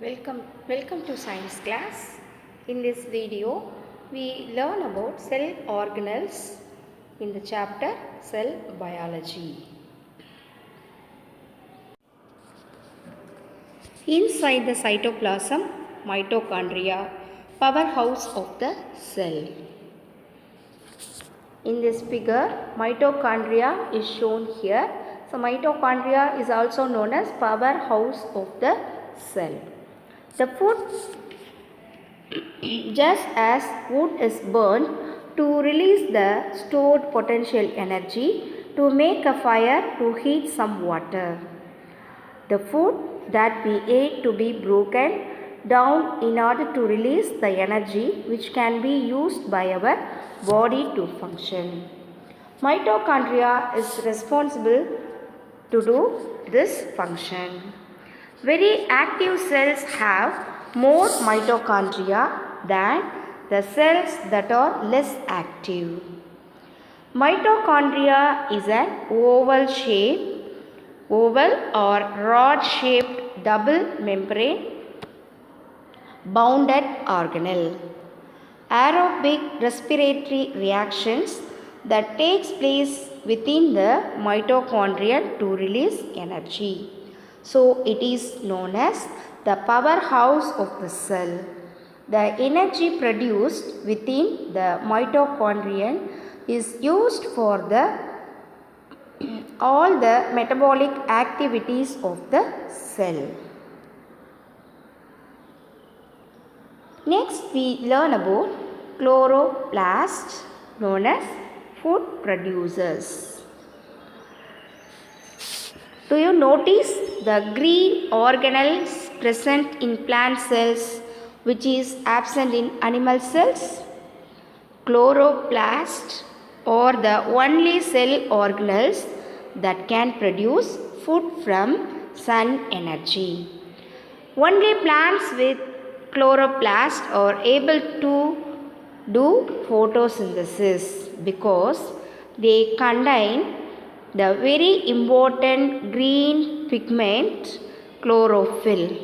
Welcome to science class. In this video, we learn about cell organelles in the chapter Cell Biology. Inside the cytoplasm, mitochondria, powerhouse of the cell. In this figure, mitochondria is shown here. So, mitochondria is also known as powerhouse of the cell. The food, just as wood is burned to release the stored potential energy to make a fire to heat some water. The food that we ate to be broken down in order to release the energy which can be used by our body to function. Mitochondria is responsible to do this function. Very active cells have more mitochondria than the cells that are less active. Mitochondria is an oval or rod shaped double membrane bounded organelle. Aerobic respiratory reactions that takes place within the mitochondria to release energy. So, it is known as the powerhouse of the cell. The energy produced within the mitochondrion is used for all the metabolic activities of the cell. Next, we learn about chloroplasts known as food producers. Do you notice the green organelles present in plant cells which is absent in animal cells? Chloroplasts are the only cell organelles that can produce food from sun energy. Only plants with chloroplasts are able to do photosynthesis because they contain the very important green pigment chlorophyll.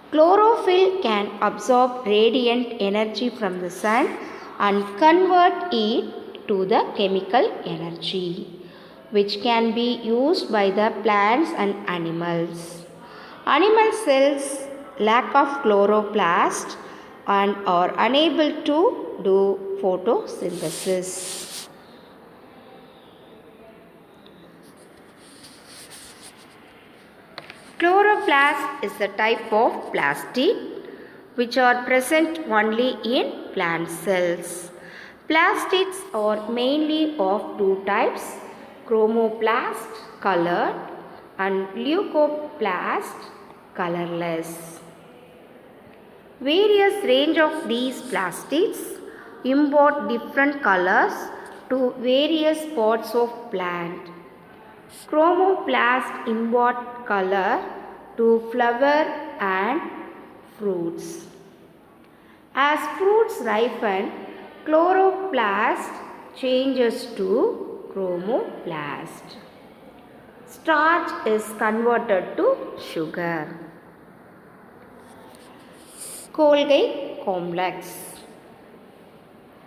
Chlorophyll can absorb radiant energy from the sun and convert it to the chemical energy, which can be used by the plants and animals. Animal cells lack of chloroplast and are unable to do photosynthesis. Chloroplast is a type of plastid which are present only in plant cells. Plastids are mainly of two types, chromoplast colored and leucoplast colorless. Various range of these plastids impart different colors to various parts of plant. Chromoplast impart color to flower and fruits. As fruits ripen, chloroplast changes to chromoplast. Starch is converted to sugar. Golgi complex.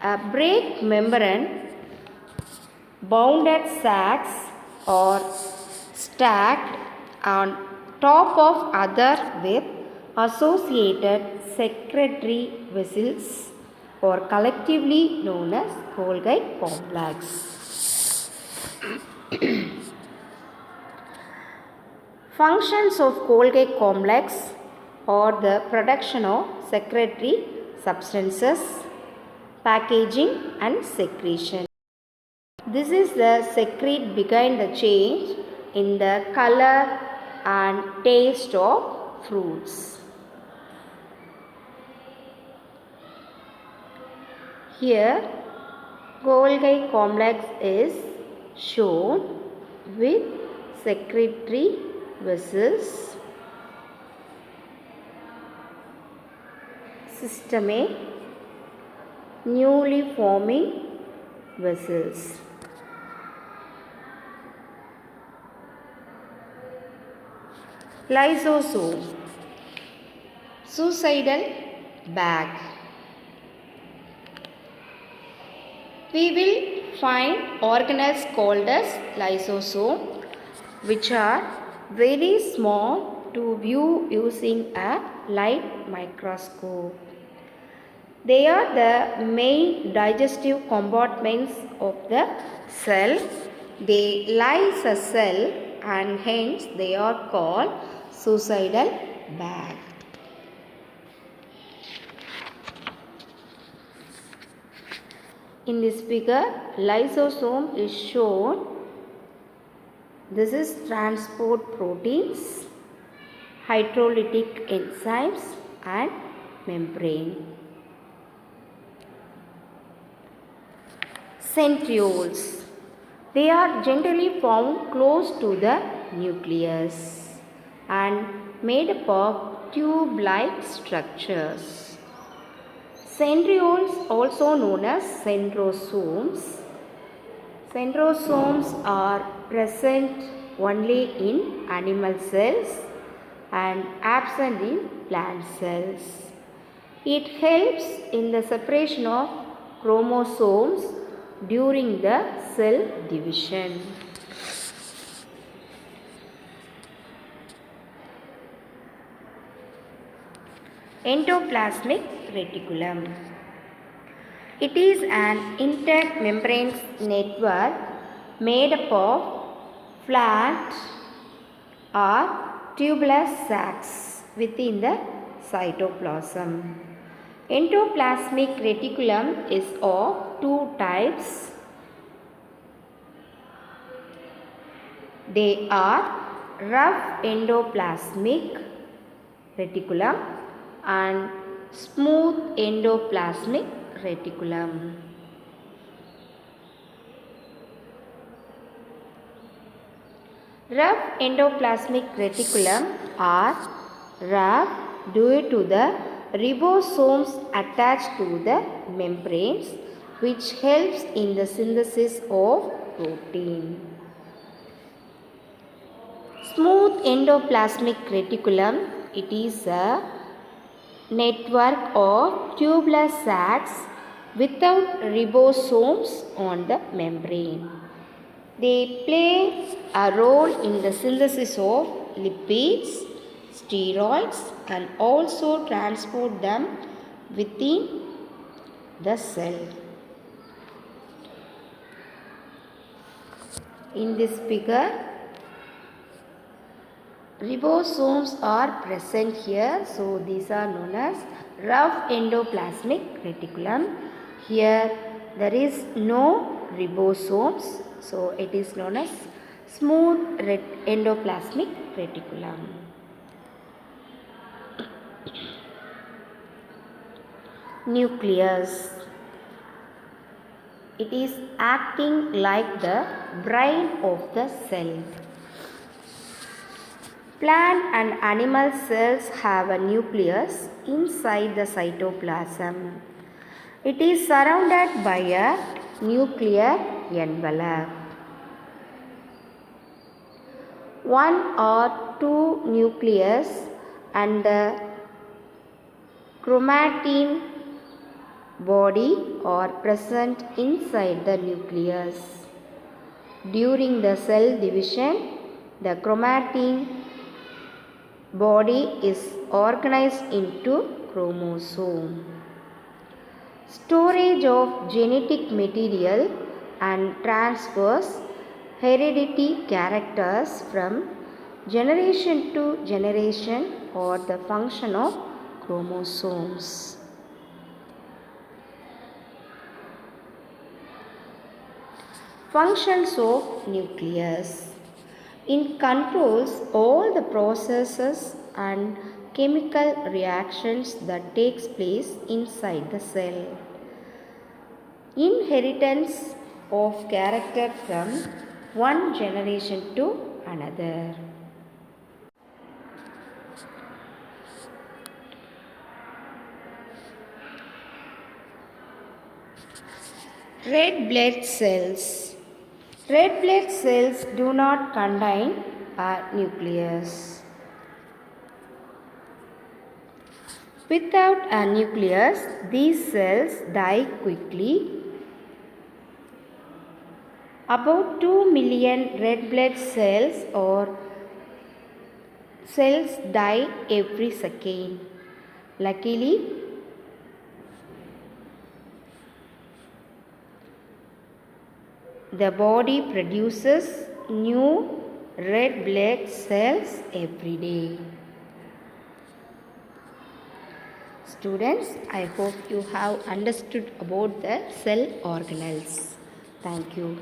A break membrane bounded sacs are stacked on top of other with associated secretory vessels or collectively known as Golgi complex. Functions of Golgi complex are the production of secretory substances, packaging and secretion. This is the secret behind the change in the color and taste of fruits. Here, Golgi complex is shown with secretory vessels, systemae, newly forming vessels. Lysosome. Suicidal bag. We will find organelles called as lysosome, which are very small to view using a light microscope. They are the main digestive compartments of the cell. They lyse a cell and hence they are called suicidal bag. In this figure, lysosome is shown. This is transport proteins, hydrolytic enzymes and membrane. Centrioles. They are generally found close to the nucleus and made up of tube-like structures. Centrioles, also known as centrosomes. Centrosomes are present only in animal cells and absent in plant cells. It helps in the separation of chromosomes during the cell division. Endoplasmic reticulum. It is an intact membrane network made up of flat or tubular sacs within the cytoplasm. Endoplasmic reticulum is of two types. They are rough endoplasmic reticulum and smooth endoplasmic reticulum. Rough endoplasmic reticulum are rough due to the ribosomes attached to the membranes, which helps in the synthesis of protein. Smooth endoplasmic reticulum, it is a network of tubular sacs without ribosomes on the membrane. They play a role in the synthesis of lipids, steroids and also transport them within the cell. In this figure, ribosomes are present here, so these are known as rough endoplasmic reticulum. Here there is no ribosomes, so it is known as smooth endoplasmic reticulum. Nucleus. It is acting like the brain of the cell. Plant and animal cells have a nucleus inside the cytoplasm. It is surrounded by a nuclear envelope. One or two nucleus and the chromatin body are present inside the nucleus. During the cell division, the chromatin body is organized into chromosome. Storage of genetic material and transfers heredity characters from generation to generation are the function of chromosomes. Functions of nucleus. It controls all the processes and chemical reactions that takes place inside the cell. Inheritance of character from one generation to another. Red blood cells. Red blood cells do not contain a nucleus. Without a nucleus, these cells die quickly. About 2 million red blood cells or cells die every second. Luckily, the body produces new red blood cells every day. Students, I hope you have understood about the cell organelles. Thank you.